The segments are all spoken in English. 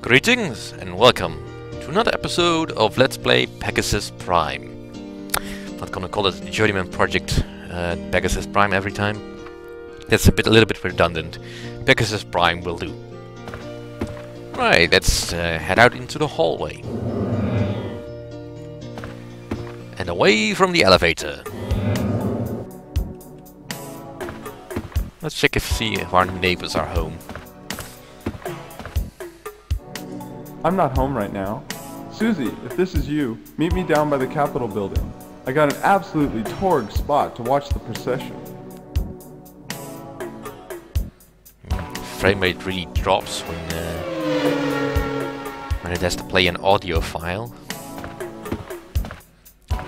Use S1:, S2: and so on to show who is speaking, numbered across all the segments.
S1: Greetings and welcome to another episode of Let's Play Pegasus Prime. I'm not gonna call it the Journeyman project Pegasus Prime every time. That's a little bit redundant. Pegasus Prime will do. Right, let's head out into the hallway. And away from the elevator. Let's check see if our neighbors are home.
S2: I'm not home right now. Susie, if this is you, meet me down by the Capitol building. I got an absolutely torrid spot to watch the procession.
S1: Frame rate really drops when it has to play an audio file.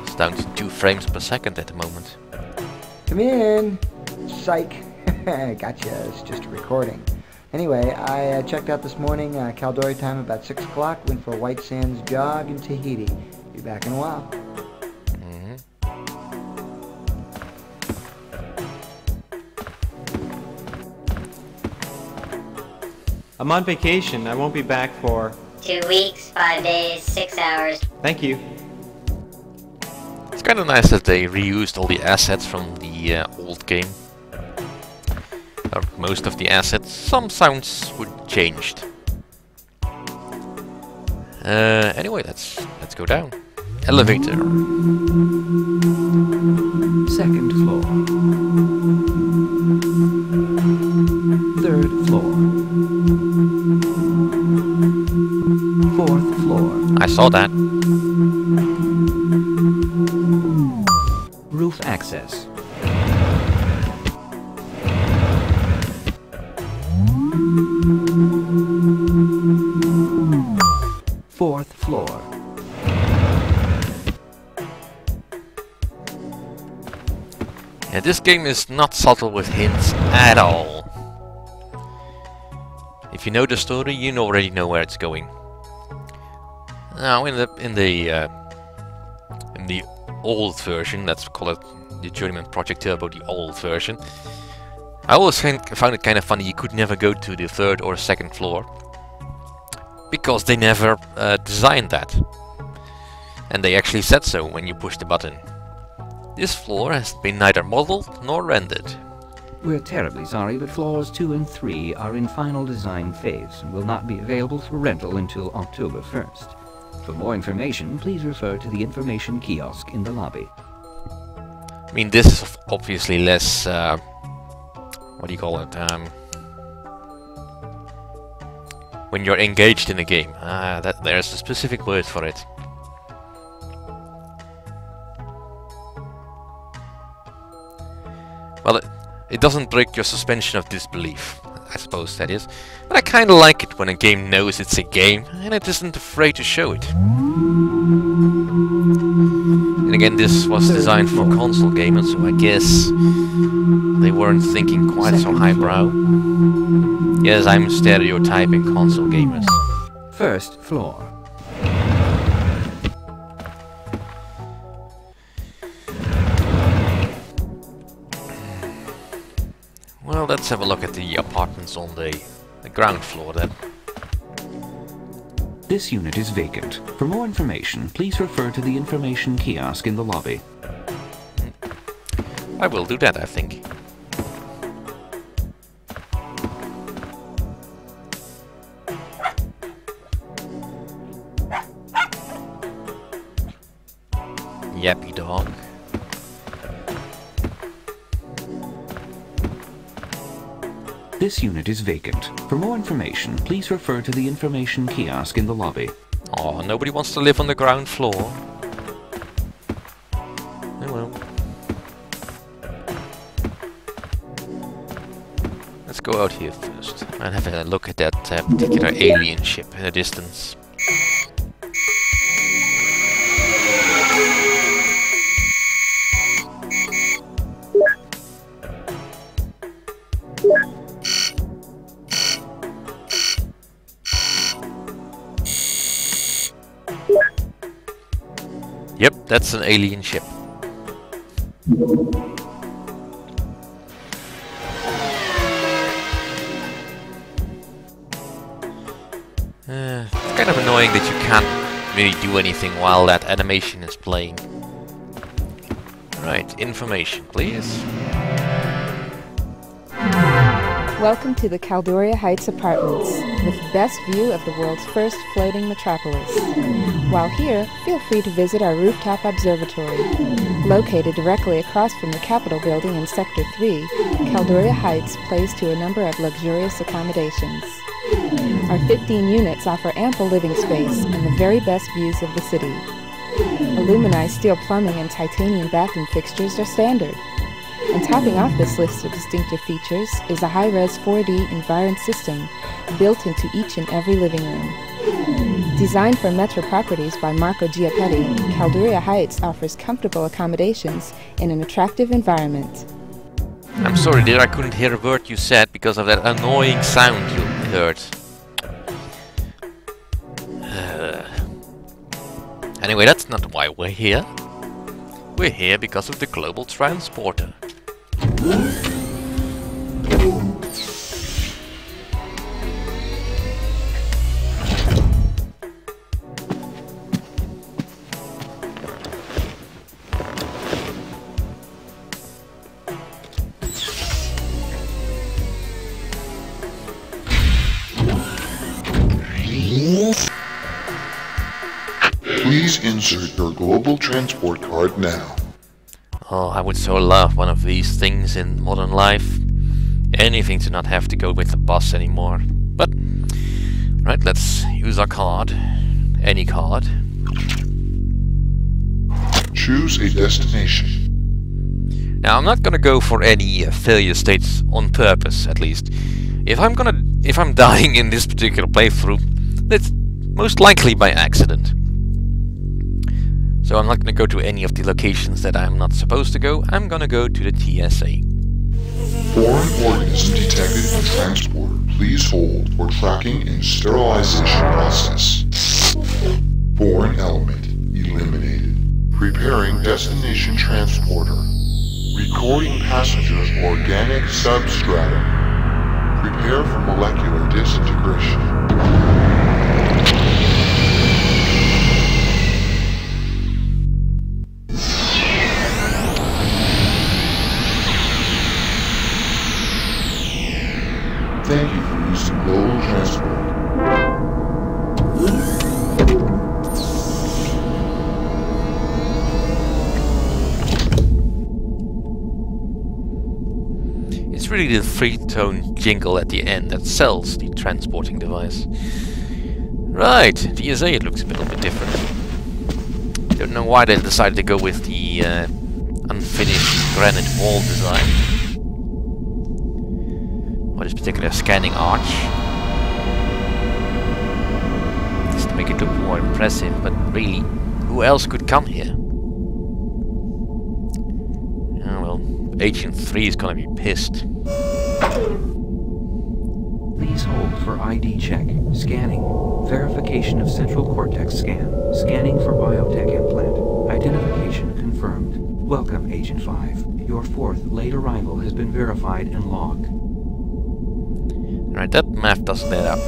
S1: It's down to 2 frames per second at the moment.
S3: Come in! Psych! Gotcha, it's just a recording. Anyway, I checked out this morning, Calgary time about 6 o'clock, went for a White Sands jog in Tahiti. Be back in a while.
S4: I'm on vacation. I won't be back for
S5: 2 weeks, 5 days, 6 hours.
S4: Thank you.
S1: It's kind of nice that they reused all the assets from the old game. Or most of the assets. Some sounds were changed. Anyway, let's go down. Elevator.
S6: 2nd floor. 3rd floor. 4th floor.
S1: I saw that.
S6: Roof access. 4th floor.
S1: Yeah, this game is not subtle with hints at all. If you know the story, you already know where it's going. Now, in the old version, let's call it the Journeyman Project Turbo, the old version. I always found it kind of funny you could never go to the 3rd or 2nd floor. Because they never designed that. And they actually said so when you push the button. This floor has been neither modeled nor rendered.
S6: We're terribly sorry, but floors 2 and 3 are in final design phase and will not be available for rental until October 1st. For more information, please refer to the information kiosk in the lobby.
S1: I mean, this is obviously less... what do you call it? When you're engaged in a game. There's a specific word for it. Well, it doesn't break your suspension of disbelief, I suppose that is. But I kinda like it when a game knows it's a game and it isn't afraid to show it. And again, this was designed for console gamers, so I guess they weren't thinking quite so highbrow. Yes, I'm stereotyping console gamers.
S6: 1st floor.
S1: Well, let's have a look at the apartments on the ground floor then.
S6: This unit is vacant. For more information, please refer to the information kiosk in the lobby.
S1: I will do that, I think. Yappy dog.
S6: This unit is vacant. For more information, please refer to the information kiosk in the lobby.
S1: Oh, nobody wants to live on the ground floor. Oh well. Let's go out here first and have a look at that particular alien ship in the distance. Yep, that's an alien ship. It's kind of annoying that you can't really do anything while that animation is playing. Right, information, please.
S7: Welcome to the Calgary Heights apartments, with the best view of the world's first floating metropolis. While here, feel free to visit our rooftop observatory. Located directly across from the Capitol building in Sector 3, Calgary Heights plays to a number of luxurious accommodations. Our 15 units offer ample living space and the very best views of the city. Aluminized steel plumbing and titanium bathroom fixtures are standard. And topping off this list of distinctive features is a high-res 4D environment system built into each and every living room. Designed for metro properties by Marco Giappetti, Calgary Heights offers comfortable accommodations in an attractive environment.
S1: I'm sorry dear, I couldn't hear a word you said because of that annoying sound you heard. Anyway, that's not why we're here. We're here because of the global transporter.
S8: Please insert your global transport card now.
S1: Oh, I would so love one of these things in modern life. Anything to not have to go with the bus anymore. But, right, let's use our card. Any card.
S8: Choose a destination.
S1: Now, I'm not gonna go for any failure states on purpose, at least. If I'm dying in this particular playthrough, that's most likely by accident. So I'm not gonna go to any of the locations that I'm not supposed to go. I'm gonna go to the TSA.
S8: Foreign organism detected in transporter. Please hold for tracking and sterilization process. Foreign element eliminated. Preparing destination transporter. Recording passengers organic substratum. Prepare for molecular disintegration. Thank you for using global transport.
S1: It's really the three-tone jingle at the end that sells the transporting device. Right, TSA, it looks a little bit different. Don't know why they decided to go with the unfinished granite wall design. Or this particular scanning arch. Just to make it look more impressive, but really, who else could come here? Oh well, Agent 3 is gonna be pissed.
S6: Please hold for ID check. Scanning. Verification of central cortex scan. Scanning for biotech implant. Identification confirmed. Welcome, Agent 5. Your fourth late arrival has been verified and logged.
S1: Right, that math doesn't add up.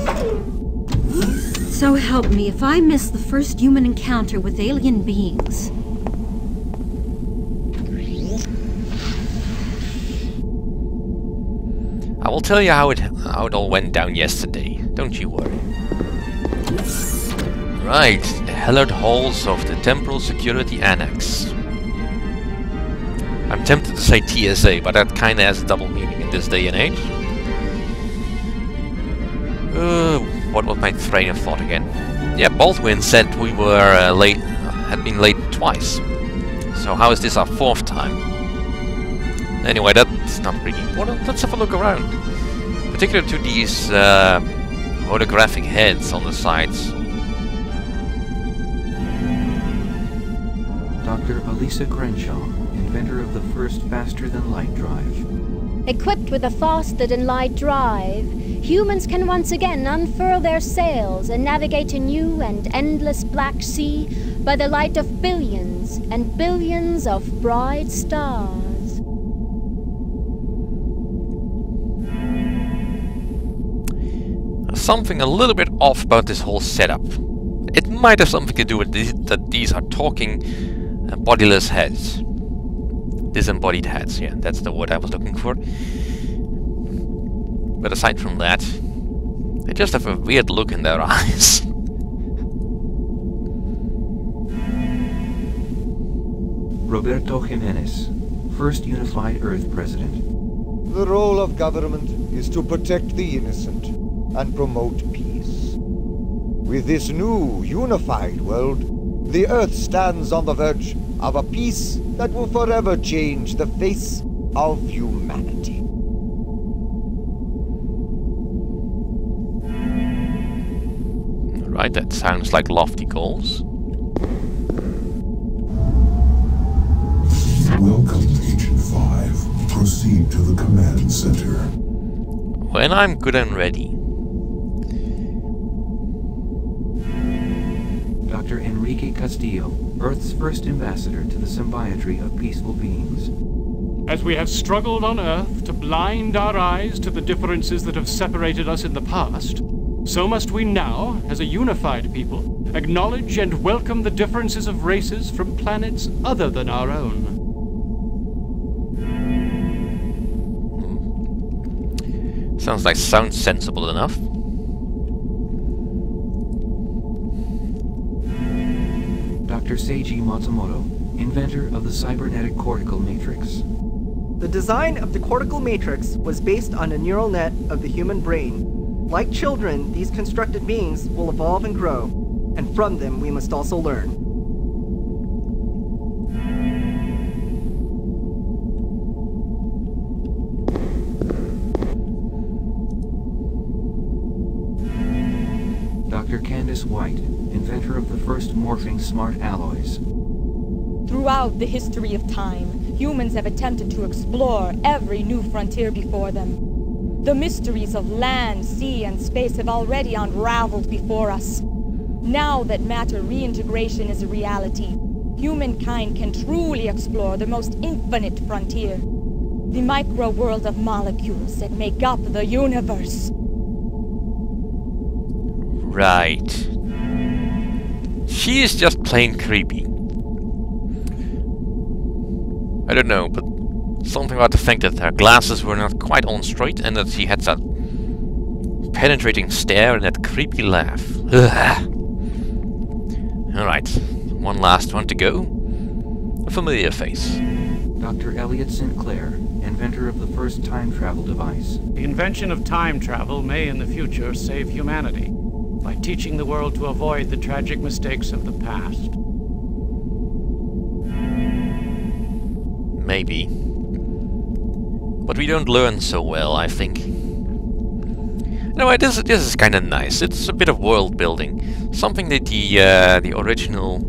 S9: So help me if I miss the first human encounter with alien beings.
S1: I will tell you how it all went down yesterday. Don't you worry. Right, the hallowed halls of the Temporal Security Annex. I'm tempted to say TSA, but that kinda has a double meaning in this day and age. What was my train of thought again? Yeah, Baldwin said we were late, had been late twice. So how is this our fourth time? Anyway, that's not really important. Let's have a look around. Particularly to these holographic heads on the sides.
S6: Dr. Elisa Crenshaw, inventor of the first faster-than-light drive.
S10: Equipped with a faster-than-light drive, humans can once again unfurl their sails and navigate a new and endless black sea by the light of billions and billions of bright stars.
S1: A something a little bit off about this whole setup. It might have something to do with that these are talking bodiless heads. Disembodied heads, yeah, that's the word I was looking for. But aside from that, they just have a weird look in their eyes.
S6: Roberto Jimenez, First Unified Earth President.
S11: The role of government is to protect the innocent and promote peace. With this new, unified world, the Earth stands on the verge of a peace that will forever change the face of humanity.
S1: Right, that sounds like lofty goals.
S8: Welcome, Agent 5. Proceed to the command center.
S1: When I'm good and ready.
S6: Dr. Enrique Castillo, Earth's first ambassador to the symbiotry of peaceful beings.
S12: As we have struggled on Earth to blind our eyes to the differences that have separated us in the past, so must we now, as a unified people, acknowledge and welcome the differences of races from planets other than our own.
S1: Sounds sensible enough.
S6: Dr. Seiji Matsumoto, inventor of the cybernetic cortical matrix.
S13: The design of the cortical matrix was based on a neural net of the human brain. Like children, these constructed beings will evolve and grow, and from them we must also learn.
S6: Dr. Candace White, inventor of the first morphing smart alloys.
S14: Throughout the history of time, humans have attempted to explore every new frontier before them. The mysteries of land, sea, and space have already unraveled before us. Now that matter reintegration is a reality, humankind can truly explore the most infinite frontier, the micro-world of molecules that make up the universe.
S1: Right. She is just plain creepy. I don't know, but something about the fact that her glasses were not quite on straight and that she had that penetrating stare and that creepy laugh. Alright, one last one to go. A familiar face.
S6: Dr. Elliot Sinclair, inventor of the first time travel device.
S12: The invention of time travel may in the future save humanity by teaching the world to avoid the tragic mistakes of the past.
S1: Maybe. But we don't learn so well, I think. Anyway, this is kind of nice. It's a bit of world building, something that the original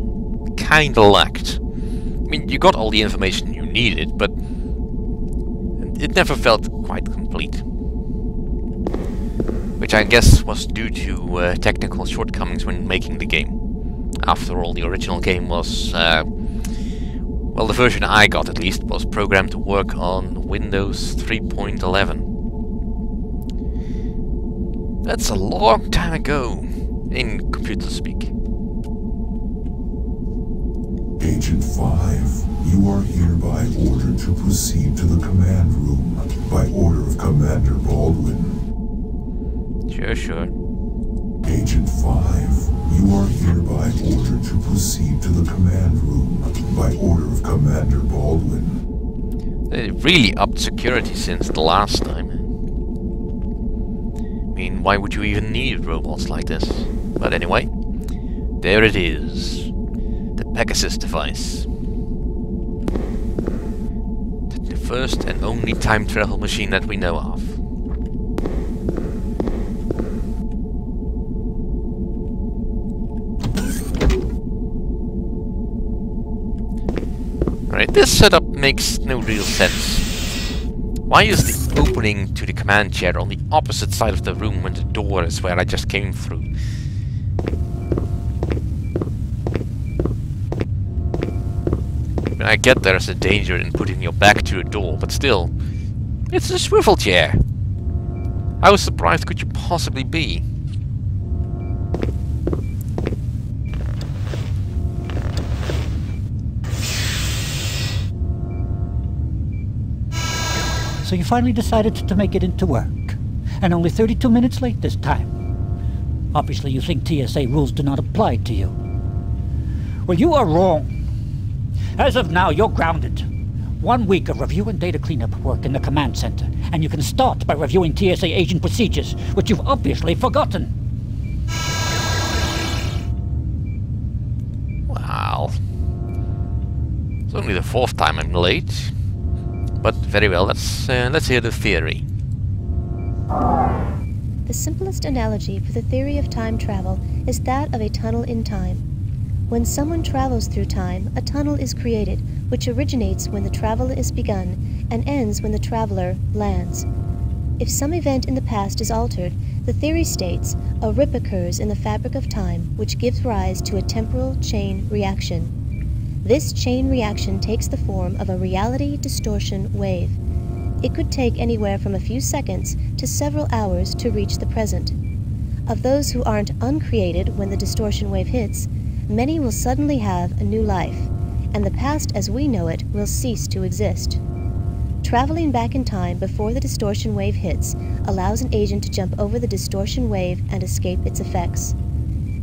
S1: kind of lacked. I mean, you got all the information you needed, but it never felt quite complete. Which I guess was due to technical shortcomings when making the game. After all, the original game was, well, the version I got at least, was programmed to work on Windows 3.11. That's a long time ago, in computer speak.
S8: Agent 5, you are hereby ordered to proceed to the command room by order of Commander Baldwin.
S1: Sure.
S8: Agent 5, you are hereby ordered to proceed to the command room by order of Commander Baldwin.
S1: They really upped security since the last time. I mean, why would you even need robots like this? But anyway, there it is. The Pegasus device. The first and only time travel machine that we know of. Alright, this setup makes no real sense. Why is the opening to the command chair on the opposite side of the room when the door is where I just came through? I get there's a danger in putting your back to a door, but still, it's a swivel chair. How surprised could you possibly be?
S15: So you finally decided to make it into work. And only 32 minutes late this time. Obviously you think TSA rules do not apply to you. Well, you are wrong. As of now, you're grounded. 1 week of review and data cleanup work in the command center. And you can start by reviewing TSA agent procedures, which you've obviously forgotten.
S1: Wow. It's only the 4th time I'm late. But very well, let's hear the theory.
S16: The simplest analogy for the theory of time travel is that of a tunnel in time. When someone travels through time, a tunnel is created, which originates when the travel is begun and ends when the traveler lands. If some event in the past is altered, the theory states a rip occurs in the fabric of time, which gives rise to a temporal chain reaction. This chain reaction takes the form of a reality distortion wave. It could take anywhere from a few seconds to several hours to reach the present. Of those who aren't uncreated when the distortion wave hits, many will suddenly have a new life, and the past as we know it will cease to exist. Traveling back in time before the distortion wave hits allows an agent to jump over the distortion wave and escape its effects.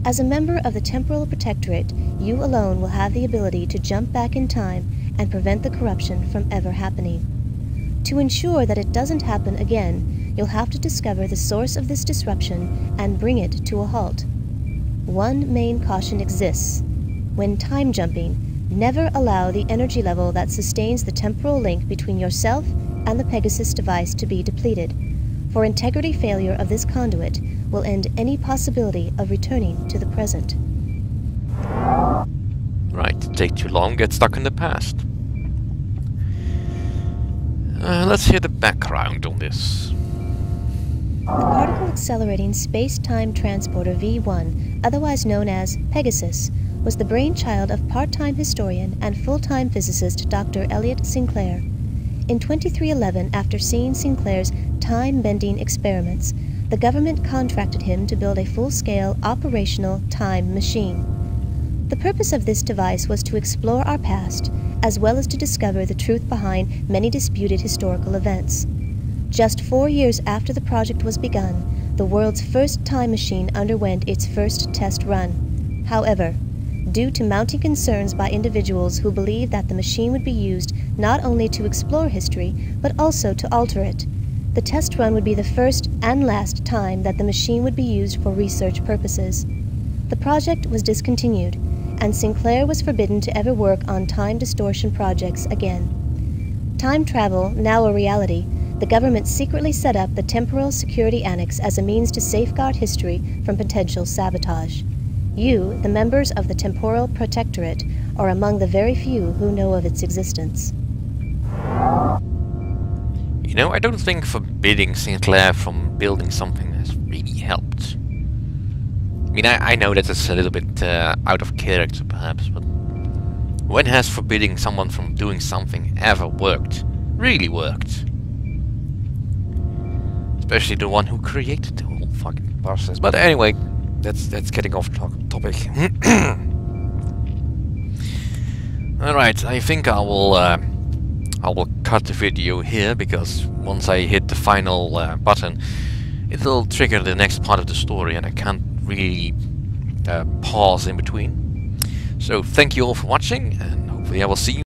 S16: As a member of the Temporal Protectorate, you alone will have the ability to jump back in time and prevent the corruption from ever happening. To ensure that it doesn't happen again, you'll have to discover the source of this disruption and bring it to a halt. One main caution exists. When time jumping, never allow the energy level that sustains the temporal link between yourself and the Pegasus device to be depleted, for integrity failure of this conduit will end any possibility of returning to the present.
S1: Right, take too long, get stuck in the past. Let's hear the background on this.
S16: The particle accelerating space-time transporter V1, otherwise known as Pegasus, was the brainchild of part-time historian and full-time physicist Dr. Elliot Sinclair. In 2311, after seeing Sinclair's time-bending experiments, the government contracted him to build a full-scale operational time machine. The purpose of this device was to explore our past, as well as to discover the truth behind many disputed historical events. Just 4 years after the project was begun, the world's first time machine underwent its first test run. However, due to mounting concerns by individuals who believed that the machine would be used not only to explore history, but also to alter it, the test run would be the first and last time that the machine would be used for research purposes. The project was discontinued, and Sinclair was forbidden to ever work on time distortion projects again. Time travel, now a reality, the government secretly set up the Temporal Security Annex as a means to safeguard history from potential sabotage. You, the members of the Temporal Protectorate, are among the very few who know of its existence.
S1: You know, I don't think forbidding Sinclair from building something has really helped. I mean, I know that it's a little bit out of character, perhaps, but when has forbidding someone from doing something ever worked? Really worked? Especially the one who created the whole fucking process. But anyway, that's getting off topic. Alright, I think I will cut the video here, because once I hit the final button, it'll trigger the next part of the story, and I can't really pause in between. So thank you all for watching, and hopefully I will see you